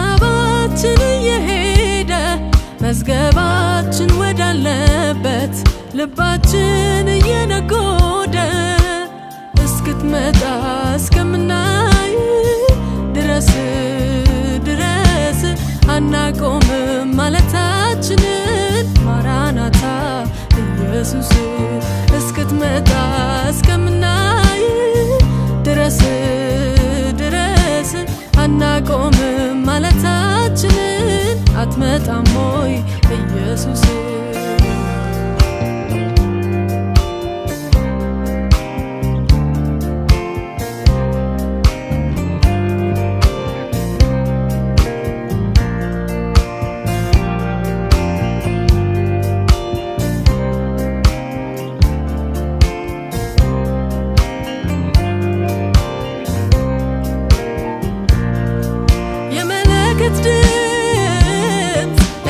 ሐሳባችን የሄደ መዝገባችን ወዳለበት ልባችን የነጎደ እስክትመጣ እስከምናይ ድረስ አናቆምም ማለታችንን ማራናታ ኢየሱስ እስክትመጣ እስከምናይ ድረስ አናቆምም ማለታችንን አትመጣም ሆይ ኢየሱስ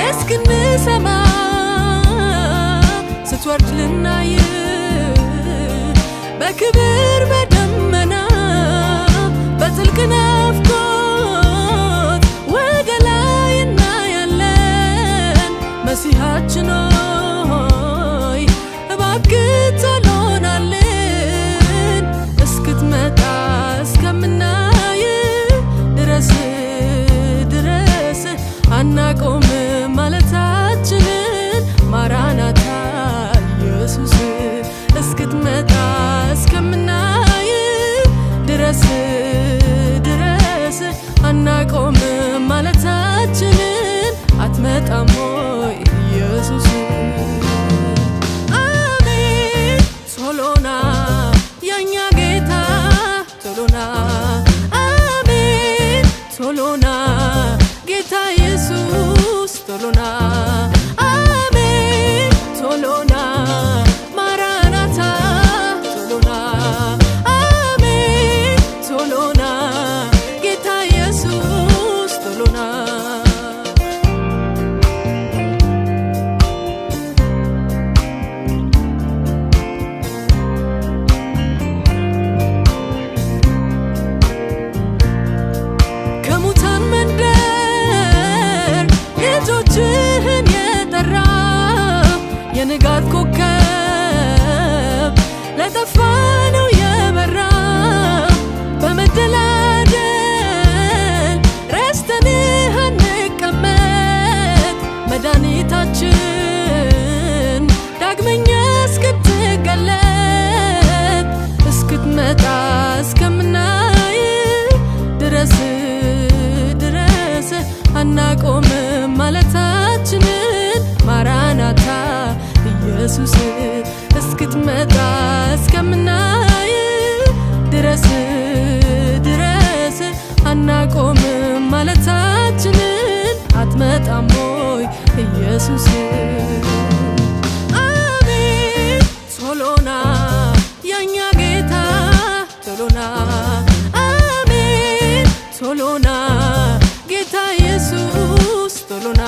እስክንሰማ ስትወርድ ልናይ በክብር በደመና በጥልቅ ናፍቆት ወደ ላይ እናያለን መሲሐችን ሆይ እባክህ ቶሎናልን እስክትመጣ እስከምናይ ድረስ አናቆምም ማለታችንን ማራናታ ኢየሱስ እስክትመጣ እስከምናይ ድረስ አናቆምም ማለታችንን አትመጣም ሆይ ኢየሱስ አሜን ቶሎና የኛ ጌታ ቶሎና አሜን ቶሎና ጌታ ኢየሱስ ቶሎና አሜን ቶሎና ማራናታ ቶሎና አሜን ቶሎና ጌታ ኢየሱስ ቶሎና ከሙታን መንደር ልጆችህን የጠራ የንጋት ኮከብ ለጠፋነው የበራ በመደላደል ረስተንህ አንቀመጥ መድኃኒታችን ዳግመኛ እስክትገለጥ እስክትመጣ እስከምናይ ድረስ አናቆምም ማለታችንን ማራናታ ኢየሱስ እስክትመጣ እስከምናይ ድረስ አናቆምም ማለታችንን አትመጣም ሆይ ኢየሱስ አሜን ቶሎና የኛ ጌታ ቶሎና አሜን ቶሎና ጌታ ኢየሱስ ቶሎና